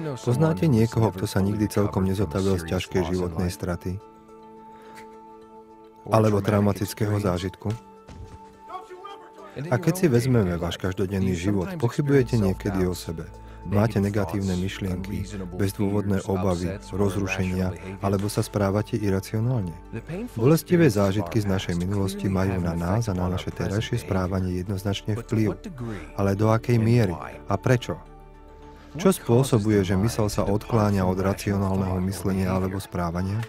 Poznáte niekoho, kto sa nikdy celkom nezotavil z ťažkej životnej straty? Alebo traumatického zážitku? A keď si vezmeme váš každodenný život, pochybujete niekedy o sebe. Máte negatívne myšlienky, bezdôvodné obavy, rozrušenia, alebo sa správate iracionálne. Bolestivé zážitky z našej minulosti majú na nás a na naše terajšie správanie jednoznačne vplyv. Ale do akej miery? A prečo? Čo spôsobuje, že mysel sa odkláňa od racionálneho myslenia alebo správania?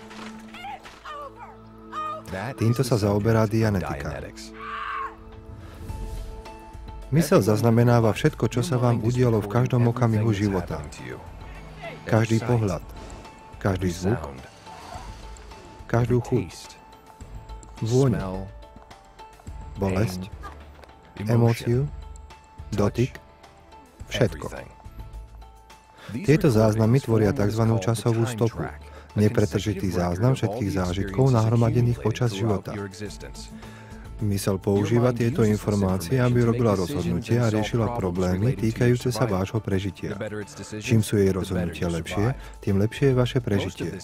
Týmto sa zaoberá Dianetika. Mysel zaznamenáva všetko, čo sa vám udialo v každom okamihu života. Každý pohľad, každý zvuk, každú chuť, vôňu, bolesť, emóciu, dotyk, všetko. Tieto záznamy tvoria tzv. Časovú stopu, nepretržitý záznam všetkých zážitkov nahromadených počas života. Mysel používa tieto informácie, aby robila rozhodnutie a riešila problémy týkajúce sa vášho prežitia. Čím sú jej rozhodnutia lepšie, tým lepšie je vaše prežitie.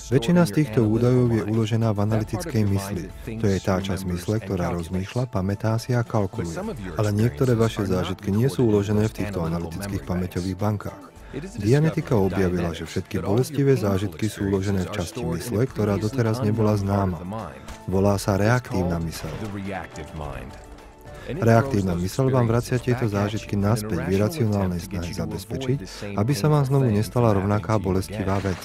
Väčšina z týchto údajov je uložená v analytickej mysli. To je tá časť mysle, ktorá rozmýšľa, pamätá si a kalkuluje. Ale niektoré vaše zážitky nie sú uložené v týchto analytických pamäťových bankách. Dianetika objavila, že všetky bolestivé zážitky sú uložené v časti mysle, ktorá doteraz nebola známa. Volá sa reaktívna myseľ. Reaktívna myseľ vám vracia tieto zážitky naspäť v iracionálnej snahe zabezpečiť, aby sa vám znovu nestala rovnaká bolestivá vec.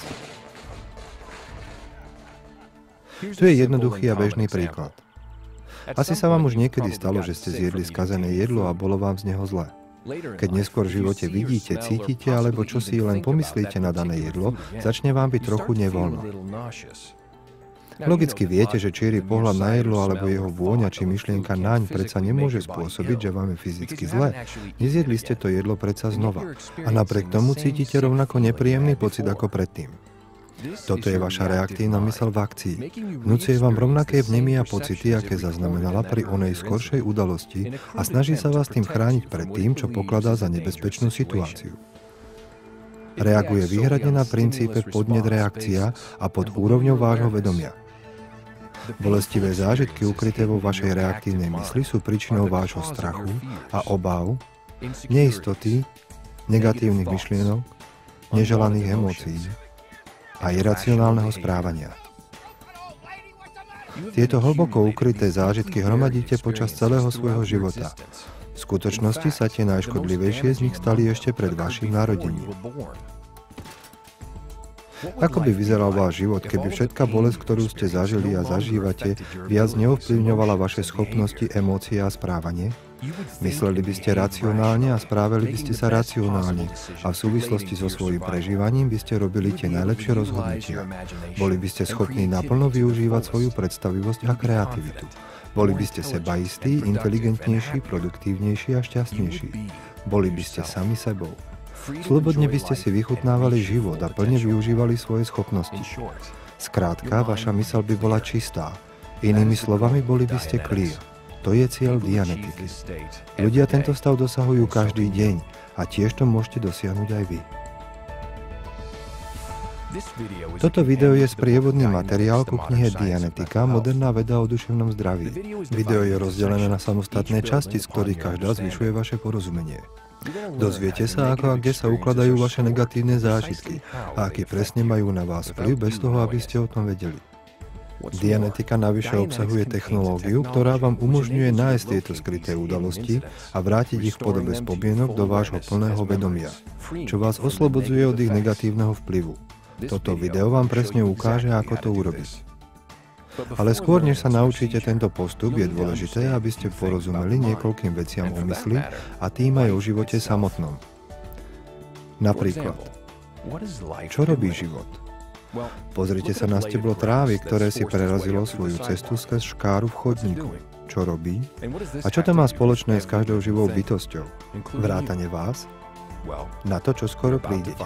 Tu je jednoduchý a bežný príklad. Asi sa vám už niekedy stalo, že ste zjedli skazené jedlo a bolo vám z neho zle. Keď neskôr v živote vidíte, cítite alebo čo si len pomyslíte na dané jedlo, začne vám byť trochu nevoľno. Logicky viete, že čierny pohľad na jedlo alebo jeho vôňa či myšlienka naň predsa nemôže spôsobiť, že vám je fyzicky zle. Nezjedli ste to jedlo predsa znova. A napriek tomu cítite rovnako nepríjemný pocit ako predtým. Toto je vaša reaktívna myseľ v akcii. Vnúcuje vám rovnaké vnemy a pocity, aké zaznamenala pri onej skoršej udalosti a snaží sa vás tým chrániť pred tým, čo pokladá za nebezpečnú situáciu. Reaguje výhradne na princípe podnet-reakcia a pod úrovňou vášho vedomia. Bolestivé zážitky ukryté vo vašej reaktívnej mysli sú príčinou vášho strachu a obáv, neistoty, negatívnych myšlienok, neželaných emócií a iracionálneho správania. Tieto hlboko ukryté zážitky hromadíte počas celého svojho života. V skutočnosti sa tie najškodlivejšie z nich stali ešte pred vašim narodením. Ako by vyzeral váš život, keby všetká bolesť, ktorú ste zažili a zažívate, viac neovplyvňovala vaše schopnosti, emócie a správanie? Mysleli by ste racionálne a správali by ste sa racionálne a v súvislosti so svojím prežívaním by ste robili tie najlepšie rozhodnutia. Boli by ste schopní naplno využívať svoju predstavivosť a kreativitu. Boli by ste sebaistí, inteligentnejší, produktívnejší a šťastnejší. Boli by ste sami sebou. Slobodne by ste si vychutnávali život a plne využívali svoje schopnosti. Skrátka, vaša myseľ by bola čistá. Inými slovami, boli by ste clear. To je cieľ Dianetiky. Ľudia tento stav dosahujú každý deň a tiež to môžete dosiahnuť aj vy. Toto video je sprievodný materiál ku knihe Dianetika, moderná veda o duševnom zdraví. Video je rozdelené na samostatné časti, z ktorých každá zvyšuje vaše porozumenie. Dozviete sa, ako a kde sa ukladajú vaše negatívne zážitky a aký presne majú na vás vplyv bez toho, aby ste o tom vedeli. Dianetika navyše obsahuje technológiu, ktorá vám umožňuje nájsť tieto skryté udalosti a vrátiť ich v podobe spomienok do vášho plného vedomia, čo vás oslobodzuje od ich negatívneho vplyvu. Toto video vám presne ukáže, ako to urobiť. Ale skôr, než sa naučíte tento postup, je dôležité, aby ste porozumeli niekoľkým veciam o mysli a tým aj o živote samotnom. Napríklad, čo robí život? Pozrite sa na steblo trávy, ktoré si prerazilo svoju cestu skrz škáru v chodníku. Čo robí? A čo to má spoločné s každou živou bytosťou? Vrátane vás? Na to, čo skoro prídete.